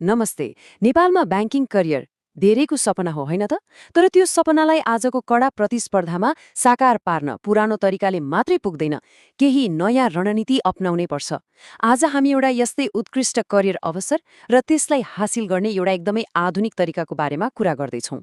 नमस्ते। नेपालमा banking career धेरैको सपना हो होइन त? तर त्यो सपनालाई आजको कडा प्रतिस्पर्धामा साकार पार्न पुरानो तरिकाले मात्रै पुग्दैन, केही नयाँ रणनीति अपनाउनै पर्छ। आज हामी एउटा यस्तै उत्कृष्ट करियर अवसर र त्यसलाई हासिल गर्ने एउटा एकदमै आधुनिक तरिकाको बारेमा कुरा गर्दैछौँ।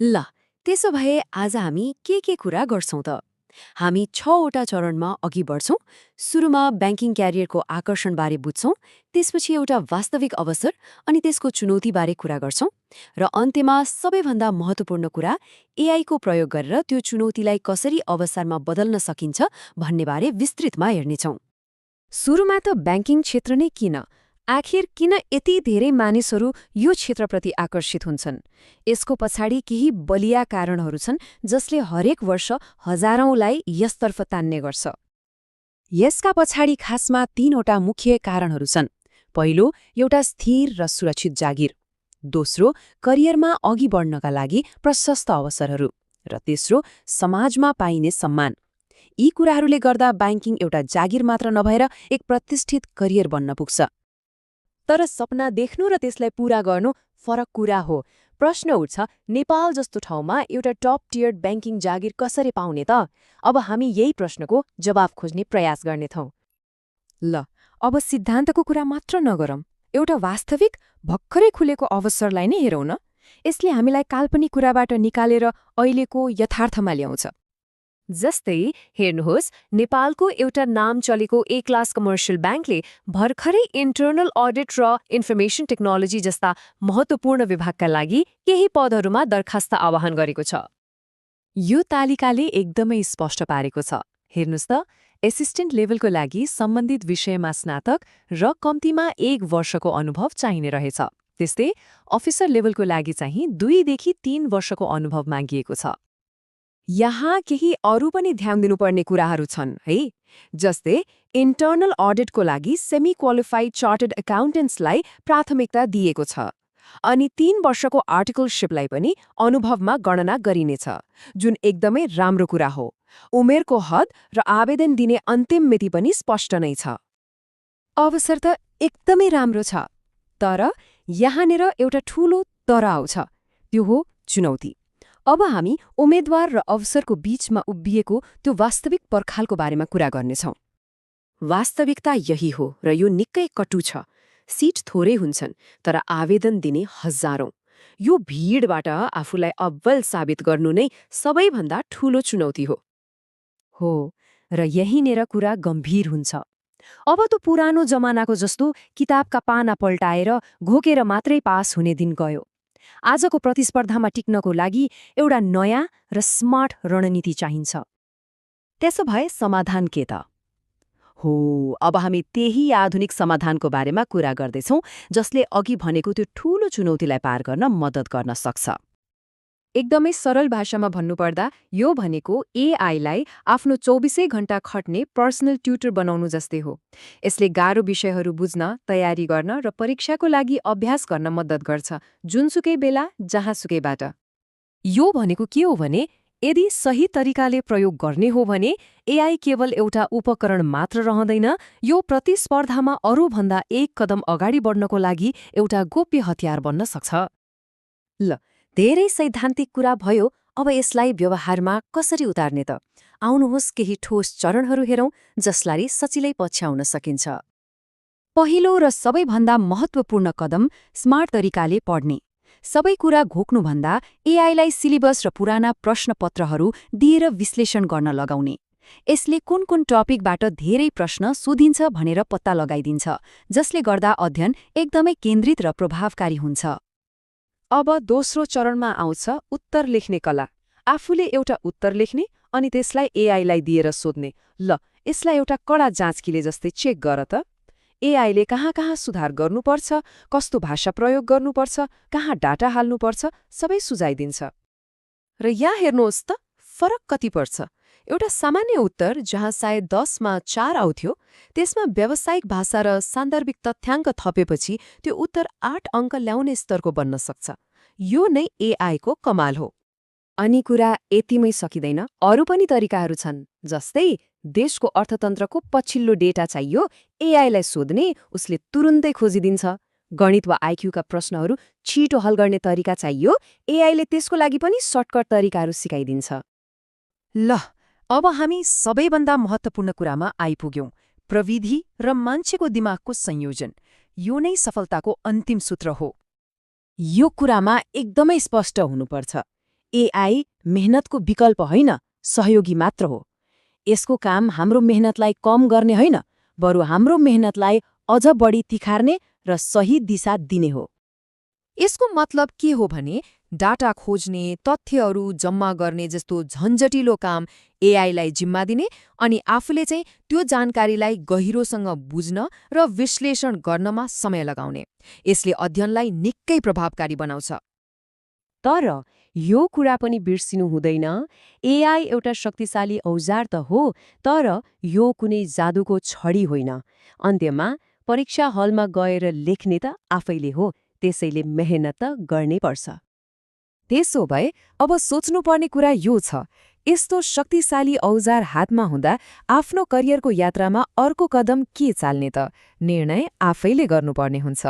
ल, त्यसो भए आज हामी के कुरा गर्छौँ त? हामी 6वटा चरणमा अघि बढ्छौँ। सुरुमा ब्याङ्किङ क्यारियरको आकर्षणबारे बुझ्छौँ, त्यसपछि एउटा वास्तविक अवसर अनि त्यसको चुनौतीबारे कुरा गर्छौँ, र अन्त्यमा सबैभन्दा महत्त्वपूर्ण कुरा एआईको प्रयोग गरेर त्यो चुनौतीलाई कसरी अवसरमा बदल्न सकिन्छ भन्नेबारे विस्तृतमा हेर्नेछौँ। सुरुमा त ब्याङ्किङ क्षेत्र नै किन? आखिर किन यति धेरै मानिसहरू यो क्षेत्रप्रति आकर्षित हुन्छन्? यसको पछाडि केही बलिया कारणहरू छन् जसले हरेक वर्ष हजारौंलाई यसतर्फ तान्ने गर्छ। यसका पछाडि खासमा 3वटा मुख्य कारणहरू छन्। पहिलो, एउटा स्थिर र सुरक्षित जागिर। दोस्रो, करियरमा अघि बढ्नका लागि प्रशस्त अवसरहरू। र तेस्रो, समाजमा पाइने सम्मान। यी कुराहरूले गर्दा ब्याङ्किङ एउटा जागिर मात्र नभएर एक प्रतिष्ठित करियर बन्न पुग्छ। तर सपना देख्नु र त्यसलाई पूरा गर्नु फरक कुरा हो। प्रश्न उठ्छ, नेपाल जस्तो ठाउँमा एउटा टप टियर ब्याङ्किङ जागिर कसरी पाउने त? अब हामी यही प्रश्नको जवाफ खोज्ने प्रयास गर्नेछौँ। ल, अब सिद्धान्तको कुरा मात्र नगरौँ, एउटा वास्तविक भर्खरै खुलेको अवसरलाई नै हेरौँ न। यसले हामीलाई काल्पनिक कुराबाट निकालेर अहिलेको यथार्थमा ल्याउँछ। जस्तै हेर्नुहोस्, नेपालको एउटा नाम चलेको ए क्लास कमर्सियल ब्याङ्कले भर्खरै इन्टर्नल अडिट र इन्फर्मेसन टेक्नोलोजी जस्ता महत्त्वपूर्ण विभागका लागि केही पदहरूमा दरखास्त आह्वान गरेको छ। यो तालिकाले एकदमै स्पष्ट पारेको छ। हेर्नुहोस् त, एसिस्टेन्ट लेभलको लागि सम्बन्धित विषयमा स्नातक र कम्तीमा 1 वर्षको अनुभव चाहिने रहेछ। त्यस्तै अफिसर लेभलको लागि चाहिँ 2 देखि 3 वर्षको अनुभव मागिएको छ। यहाँ केही अरू पनि ध्यान दिनुपर्ने कुराहरू छन् है। जस्तै इन्टर्नल अडिटको लागि सेमी क्वालिफाइड चार्टर्ड एकाउन्टेन्ट्सलाई प्राथमिकता दिएको छ, अनि 3 वर्षको आर्टिकलसिपलाई पनि अनुभवमा गणना गरिनेछ, जुन एकदमै राम्रो कुरा हो। उमेरको हद र आवेदन दिने अन्तिम मिति पनि स्पष्ट नै छ। अवसर त एकदमै राम्रो छ, तर यहाँनिर एउटा ठूलो तर आउँछ, त्यो हो चुनौती। अब हामी उम्मेद्वार र अवसरको बीचमा उभिएको त्यो वास्तविक पर्खालको बारेमा कुरा गर्नेछौँ। वास्तविकता यही हो, र यो निकै कटु छ। सिट थोरै हुन्छन्, तर आवेदन दिने हजारौं। यो भिडबाट आफूलाई अव्वल साबित गर्नु नै सबैभन्दा ठूलो चुनौती हो। र यहीँनिर कुरा गम्भीर हुन्छ। अब त पुरानो जमानाको जस्तो किताबका पाना पल्टाएर घोकेर मात्रै पास हुने दिन गयो। आजको प्रतिस्पर्धामा टिक्नको लागि एउटा नयाँ र स्मार्ट रणनीति चाहिन्छ। त्यसो भए समाधान के त? अब हामी त्यही आधुनिक समाधानको बारेमा कुरा गर्दैछौँ, जसले अघि भनेको त्यो ठूलो चुनौतीलाई पार गर्न मद्दत गर्न सक्छ। एकदमै सरल भाषामा भन्नुपर्दा यो भनेको एआईलाई आफ्नो 24 घण्टा खट्ने पर्सनल ट्युटर बनाउनु जस्तै हो। यसले गाह्रो विषयहरू बुझ्न, तयारी गर्न र परीक्षाको लागि अभ्यास गर्न मद्दत गर्छ, जुनसुकै बेला जहाँसुकैबाट। यो भनेको के हो भने, यदि सही तरिकाले प्रयोग गर्ने हो भने एआई केवल एउटा उपकरण मात्र रहँदैन, यो प्रतिस्पर्धामा अरूभन्दा एक कदम अगाडि बढ्नको लागि एउटा गोप्य हतियार बन्न सक्छ। ल, धेरै सैद्धान्तिक कुरा भयो, अब यसलाई व्यवहारमा कसरी उतार्ने त? आउनुहोस् केही ठोस चरणहरू हेरौँ जसलाई सजिलै पछ्याउन सकिन्छ। पहिलो र सबैभन्दा महत्त्वपूर्ण कदम स्मार्ट तरिकाले पढ्ने। सबै कुरा घोक्नुभन्दा एआईलाई सिलेबस र पुराना प्रश्नपत्रहरू दिएर विश्लेषण गर्न लगाउने। यसले कुन कुन टपिकबाट धेरै प्रश्न सोधिन्छ भनेर पत्ता लगाइदिन्छ, जसले गर्दा अध्ययन एकदमै केन्द्रित र प्रभावकारी हुन्छ। अब दोस्रो चरणमा आउँछ उत्तर लेख्ने कला। आफूले एउटा उत्तर लेख्ने अनि त्यसलाई एआईलाई दिएर सोध्ने, ल, यसलाई एउटा कडा जाँचकीले जस्तै चेक गर त। एआईले कहाँ सुधार गर्नुपर्छ, कस्तो भाषा प्रयोग गर्नुपर्छ, कहाँ डाटा हाल्नुपर्छ, सबै सुझाइदिन्छ। र यहाँ हेर्नुहोस् त, फरक कति पर्छ। एउटा सामान्य उत्तर जहाँ सायद 10 मा 4 आउँथ्यो, त्यसमा व्यावसायिक भाषा र सान्दर्भिक तथ्याङ्क थपेपछि त्यो उत्तर 8 अङ्क ल्याउने स्तरको बन्न सक्छ। यो नै एआईको कमाल हो। अनि कुरा यतिमै सकिँदैन, अरू पनि तरिकाहरू छन्। जस्तै देशको अर्थतन्त्रको पछिल्लो डेटा चाहियो, एआईलाई सोध्ने, उसले तुरुन्तै खोजिदिन्छ। गणित वा आइक्यूका प्रश्नहरू छिटो हल गर्ने तरिका चाहियो, एआईले त्यसको लागि पनि सर्टकट तरिकाहरू सिकाइदिन्छ। ल, अब हामी सबैभन्दा महत्त्वपूर्ण कुरामा आइपुग्यौं, प्रविधि र मान्छेको दिमागको संयोजन। यो नै सफलताको अन्तिम सूत्र हो। यो कुरामा एकदमै स्पष्ट हुनुपर्छ। एआई मेहनतको विकल्प होइन, सहयोगी मात्र हो। यसको काम हाम्रो मेहनतलाई कम गर्ने होइन, बरु हाम्रो मेहनतलाई अझ बढी तिखार्ने र सही दिशा दिने हो। यसको मतलब के हो भने डाटा खोज्ने, तथ्यहरू जम्मा गर्ने जस्तो झन्झटिलो काम एआईलाई जिम्मा दिने अनि आफूले चाहिँ त्यो जानकारीलाई गहिरोसँग बुझ्न र विश्लेषण गर्नमा समय लगाउने। यसले अध्ययनलाई निकै प्रभावकारी बनाउँछ। तर यो कुरा पनि बिर्सिनु हुँदैन, एआई एउटा शक्तिशाली औजार त हो, तर यो कुनै जादुको छडी होइन। अन्त्यमा परीक्षा हलमा गएर लेख्ने त आफैले हो, त्यसैले मेहनत त गर्नै पर्छ। त्यसो भए अब सोच्नुपर्ने कुरा यो छ, यस्तो शक्तिशाली औजार हातमा हुँदा आफ्नो करियरको यात्रामा अर्को कदम के चाल्ने त? निर्णय आफैले गर्नुपर्ने हुन्छ।